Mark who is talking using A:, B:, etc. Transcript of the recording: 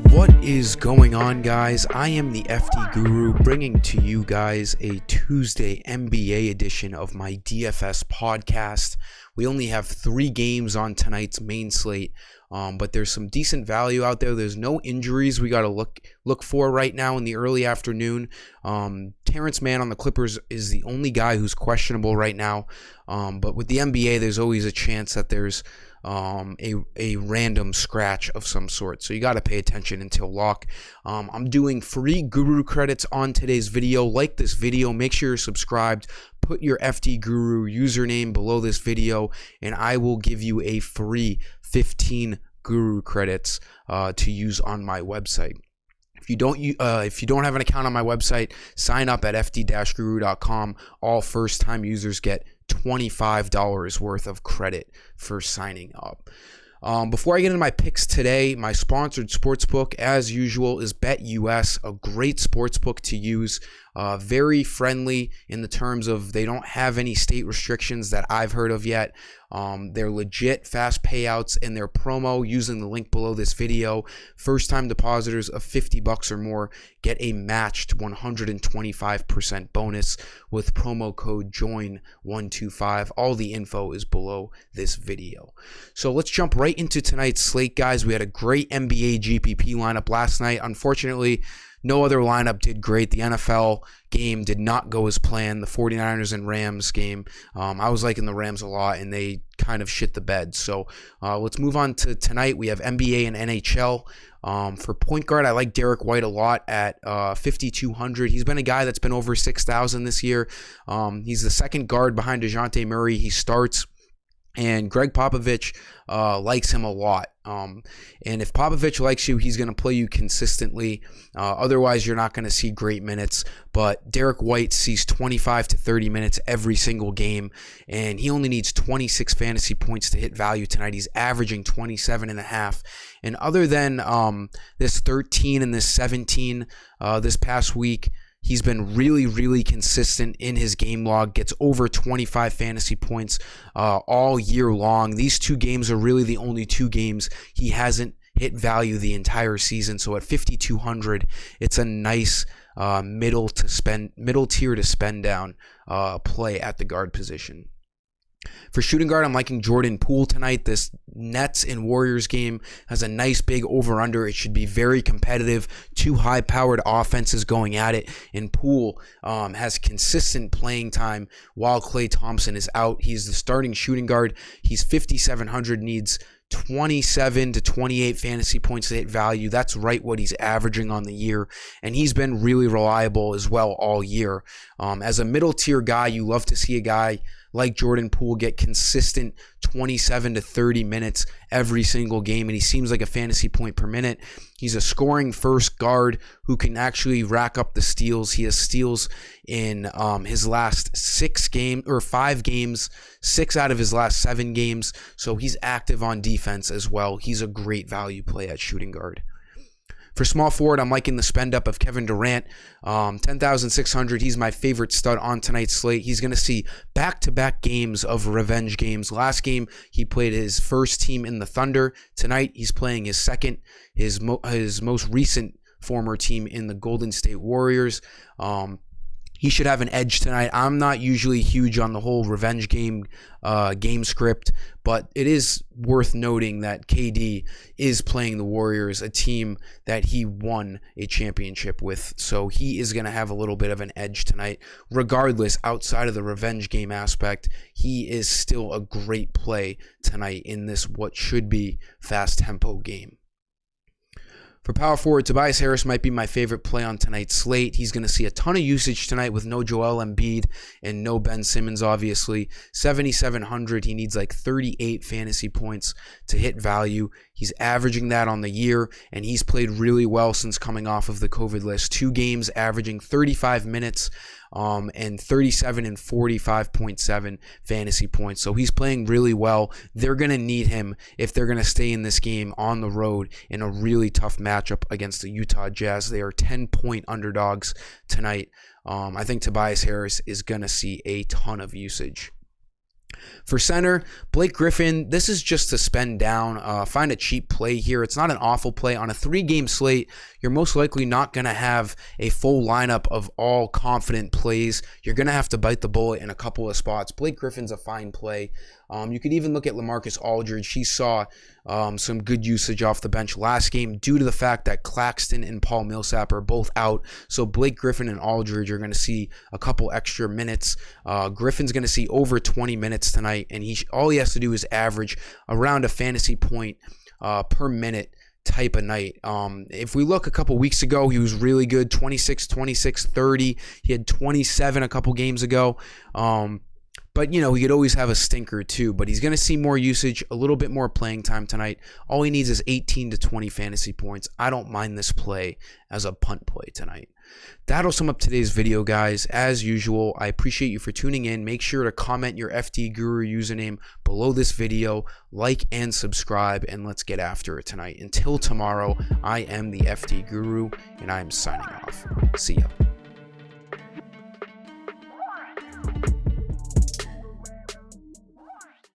A: What is going on, guys? I am the FD Guru, bringing to you guys a Tuesday NBA edition of my DFS podcast. We only have 3 games on tonight's main slate, but there's some decent value out there. There's no injuries we got to look for right now in the early afternoon. Terrence Mann on the Clippers is the only guy who's questionable right now, but with the NBA, there's always a chance that there's a random scratch of some sort, so you got to pay attention until lock. I'm doing free Guru credits on today's video. Like this video, make sure you're subscribed, put your FD Guru username below this video, and I will give you a free 15 Guru credits to use on my website. If you don't have an account on my website, sign up at fd-guru.com. All first-time users get $25 worth of credit for signing up. Before I get into my picks today, my sponsored sportsbook, as usual, is BetUS, a great sportsbook to use. Very friendly in the terms of they don't have any state restrictions that I've heard of yet. They're legit fast payouts, and their promo, using the link below this video, first-time depositors of $50 or more get a matched 125% bonus with promo code JOIN125. All the info is below this video. So let's jump right into tonight's slate, guys. We had a great NBA GPP lineup last night. Unfortunately, no other lineup did great. The NFL game did not go as planned. The 49ers and Rams game, I was liking the Rams a lot, and they kind of shit the bed. So let's move on to tonight. We have NBA and NHL. For point guard, I like Derek White a lot at 5,200. He's been a guy that's been over 6,000 this year. He's the second guard behind DeJounte Murray. He starts, and Greg Popovich likes him a lot. And if Popovich likes you, he's going to play you consistently. Otherwise, you're not going to see great minutes. But Derek White sees 25 to 30 minutes every single game, and he only needs 26 fantasy points to hit value tonight. He's averaging 27.5. And other than this 13 and this 17 this past week, he's been really, really consistent in his game log, gets over 25 fantasy points all year long. These 2 games are really the only 2 games he hasn't hit value the entire season. So at 5,200, it's a nice middle tier to spend down play at the guard position. For shooting guard, I'm liking Jordan Poole tonight. This Nets and Warriors game has a nice big over-under. It should be very competitive. 2 high-powered offenses going at it. And Poole has consistent playing time while Klay Thompson is out. He's the starting shooting guard. He's 5,700, needs 27 to 28 fantasy points to hit value. That's right what he's averaging on the year, and he's been really reliable as well all year. As a middle tier guy, you love to see a guy like Jordan Poole get consistent 27 to 30 minutes every single game, and he seems like a fantasy point per minute. He's a scoring first guard who can actually rack up the steals. He has steals in his last 5 games, 6 out of his last 7 games. So he's active on defense as well. He's a great value play at shooting guard. For small forward, I'm liking the spend up of Kevin Durant, 10,600. He's my favorite stud on tonight's slate. He's going to see back-to-back games of revenge games. Last game, he played his first team in the Thunder. Tonight, he's playing his second, his most recent former team in the Golden State Warriors. He should have an edge tonight. I'm not usually huge on the whole revenge game script, but it is worth noting that KD is playing the Warriors, a team that he won a championship with. So he is going to have a little bit of an edge tonight. Regardless, outside of the revenge game aspect, he is still a great play tonight in this what should be fast tempo game. For power forward, Tobias Harris might be my favorite play on tonight's slate. He's going to see a ton of usage tonight with no Joel Embiid and no Ben Simmons, obviously. 7,700. He needs like 38 fantasy points to hit value. He's averaging that on the year, and he's played really well since coming off of the COVID list. 2 games averaging 35 minutes and 37 and 45.7 fantasy points. So he's playing really well. They're going to need him if they're going to stay in this game on the road in a really tough matchup against the Utah Jazz. They are 10-point underdogs tonight. I think Tobias Harris is going to see a ton of usage. For center, Blake Griffin, this is just to spend down. Find a cheap play here. It's not an awful play. On a 3-game slate, you're most likely not going to have a full lineup of all confident plays. You're going to have to bite the bullet in a couple of spots. Blake Griffin's a fine play. You could even look at LaMarcus Aldridge. He saw some good usage off the bench last game due to the fact that Claxton and Paul Millsap are both out. So Blake Griffin and Aldridge are going to see a couple extra minutes. Griffin's going to see over 20 minutes tonight, and all he has to do is average around a fantasy point per minute type of night. If we look a couple weeks ago, he was really good, 26, 26, 30. He had 27 a couple games ago. But, he could always have a stinker too. But he's going to see more usage, a little bit more playing time tonight. All he needs is 18 to 20 fantasy points. I don't mind this play as a punt play tonight. That'll sum up today's video, guys. As usual, I appreciate you for tuning in. Make sure to comment your FD Guru username below this video, like and subscribe, and let's get after it tonight. Until tomorrow, I am the FD Guru, and I am signing off. See ya.